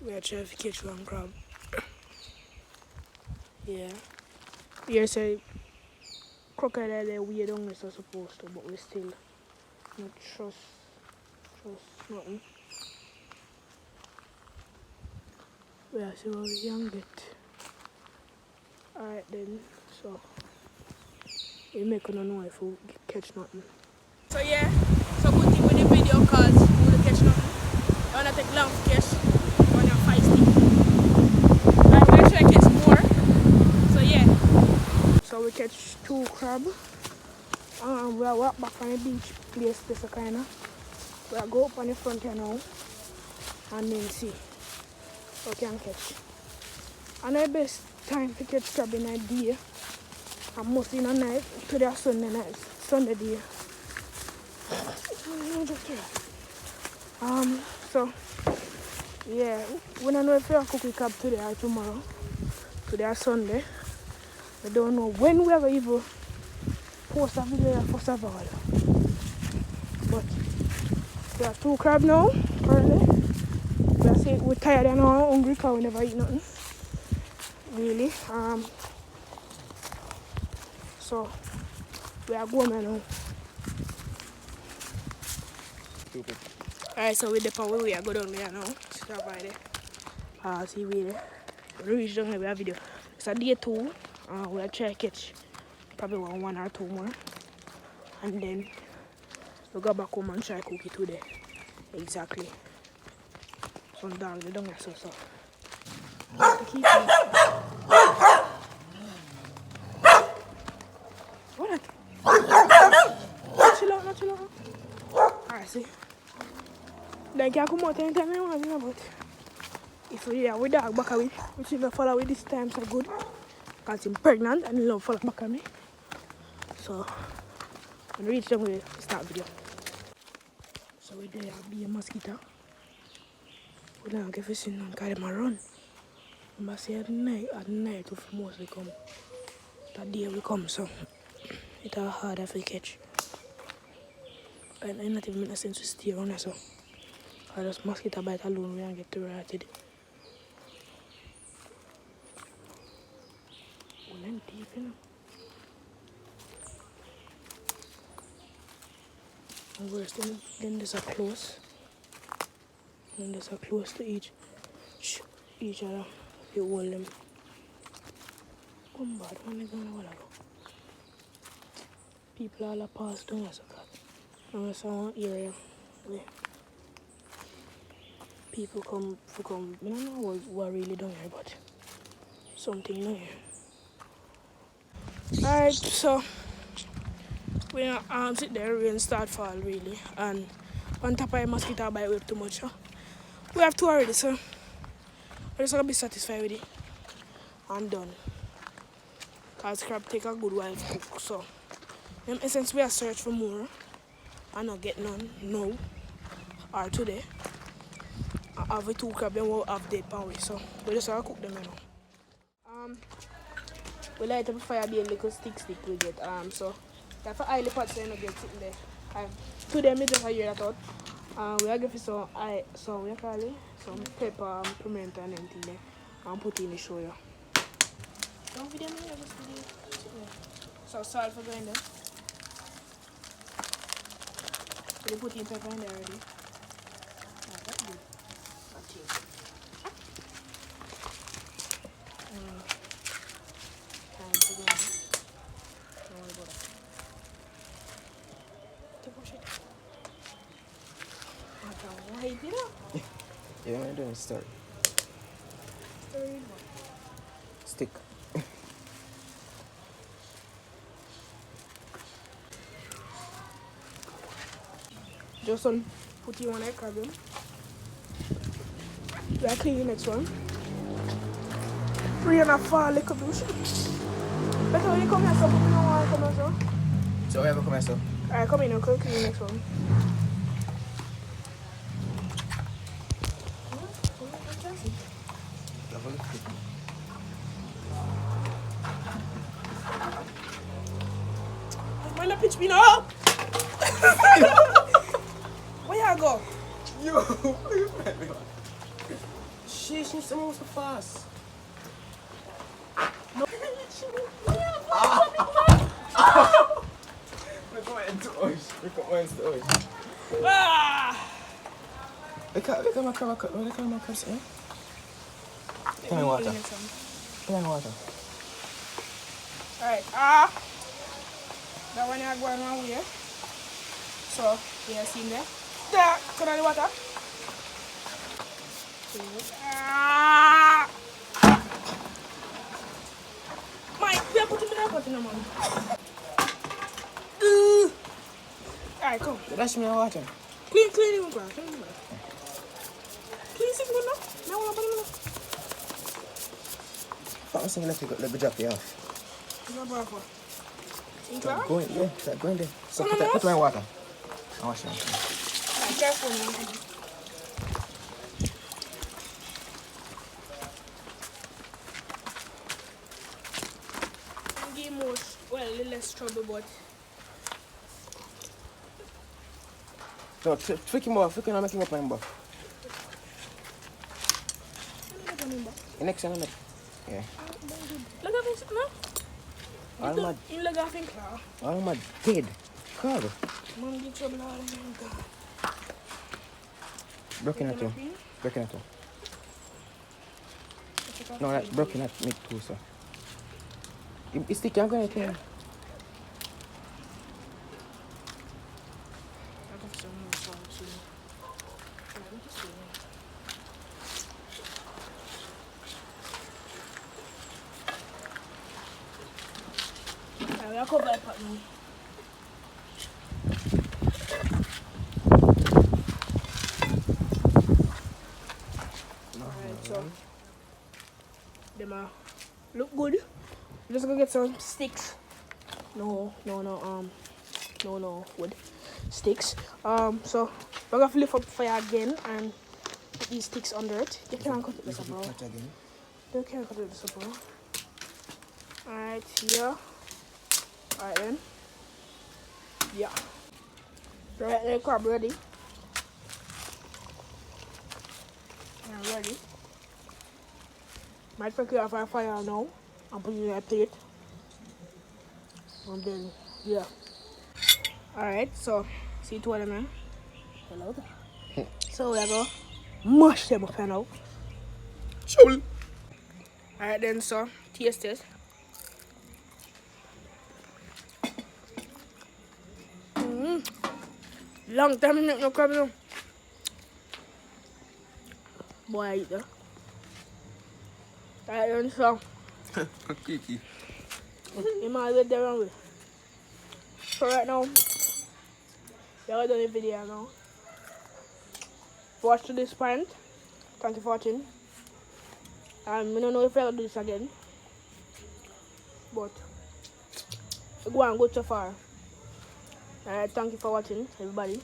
We are trying to catch one crab. Yeah. Here say crocodile they weird on us are supposed to, but we still not trust nothing. We are see what we can get. Alright then, so we make no know if we catch nothing. So yeah, so good thing with the video cause we will catch nothing. I wanna take long to catch, I wanna feisty. I'm gonna try to catch more. So yeah. So we catch 2 crab. We are walk back on the beach place this kinda. We are go up on the front here now and then see what we can catch. And the best time to catch crab in a day. And mostly in a night, today or Sunday night, Sunday day. So yeah, we don't know if we are cooking crab today or tomorrow. Today or Sunday. We don't know when we ever even post a video first of all. But we have 2 crab now, currently. We're tired and hungry because we never eat nothing. Really. So we are going now. Alright, so we depend where we are going down there now. Stop by there. See we there. We reach down here, we have video. It's a day 2. We'll try to catch probably 1 or 2 more. And then we'll go back home and try to cook it today. Exactly. Some dogs, they don't get so. Keep it. What? Not chill out. Alright, see. Then can come out anytime you want, but if we are with dog back away, we should follow with this time so good. Because I'm pregnant and he love follow back at me. So when we reach them we start video. So we there be a mosquito. We don't get fishing and carry them run. I must say at night we mostly come. That day we come, so it's harder to catch. And I not even make sense to stay around so. I just mosquito bite alone we don't get too ratted. Well, I'm deep, you know. And worse then there's a close. And there's a close to each other. You hold them. Come bad, when they gonna go. People all are passed down as a cat. And that's one area where people come, I don't know what really down here, but something down here. Alright, so we sit there, rain start fall really, and on top of the mosquito bite we have too much. Huh? We have 2 already, so we're just gonna be satisfied with it. I'm done. Cause crab take a good while to cook, so in essence we are search for more and not get none now or today. I have 2 crab and we'll have dead pan way, so we just gonna cook them now. We light up a fire, be a little stick we get. So that's for oily pots so you don't get sitting there. Today I just hear that out. We are going for some we call it some pepper, pimento and anything there. And put in the show. Don't video me, I just video. So salt for going there. So they put in pepper in there already. That's good. That's it. Time to go in. Don't worry about that. Take a shit. I can't wait, you know? Yeah, I'm doing a story. Story what? Stick. Just put you on a crab. We are cleaning the next one. Rain and fall like a bush. Better when you come here, so put me on come here, so. So, where come here, so? Alright, come in and clean the next one. Why not pitch me now? Where you go? Yo! She needs to move so fast. No. Look at into orange. Look at orange to orange. Ah! Look at my crab. Look at my crab. Put in water. Put in water. Alright, that one is going one way. So, yeah, see there. There, turn on the water. Mike, we are putting the pot in the man. Alright, come. Dash me in water. Clean it, clean it. Clean it, no? No, no, no. I'm saying let me drop you off. Go in, yeah, go in there. So put my water. I wash it. Alright, careful, man. Give more, well, a little less trouble, but no, flick him off. Flick him and make him up my buff. The next one, yeah. look at this, no? All mad. You look at it, now. All mad. Dead. Carl. Man, get trouble out of here. Broken at you. Broken at you. No, that's broken at me too, sir. It's sticky, I'm going to tell you. I'll cover that part now. Alright, so them look good. Just gonna get some sticks. No, wood. Sticks. So we're gonna lift up fire again and put these sticks under it. You can't cut it this up, bro. You can't cut it this up, bro. Alright, here. Alright then. Yeah. Right there, crab ready. And ready. Might take it off our fire now and put it in a plate. And then, yeah. Alright, so see two of them now. Hello there. So we're gonna mash them up now. Shovel. Alright then, so taste it. Long time no crab no. Boy, I eat that. Alright then, so Kiki. you might get the wrong way. So right now, y'all done the video now. Watch to this point. Thank you for watching. I don't know if I'll do this again. But go on, go so far. Alright, thank you for watching, everybody.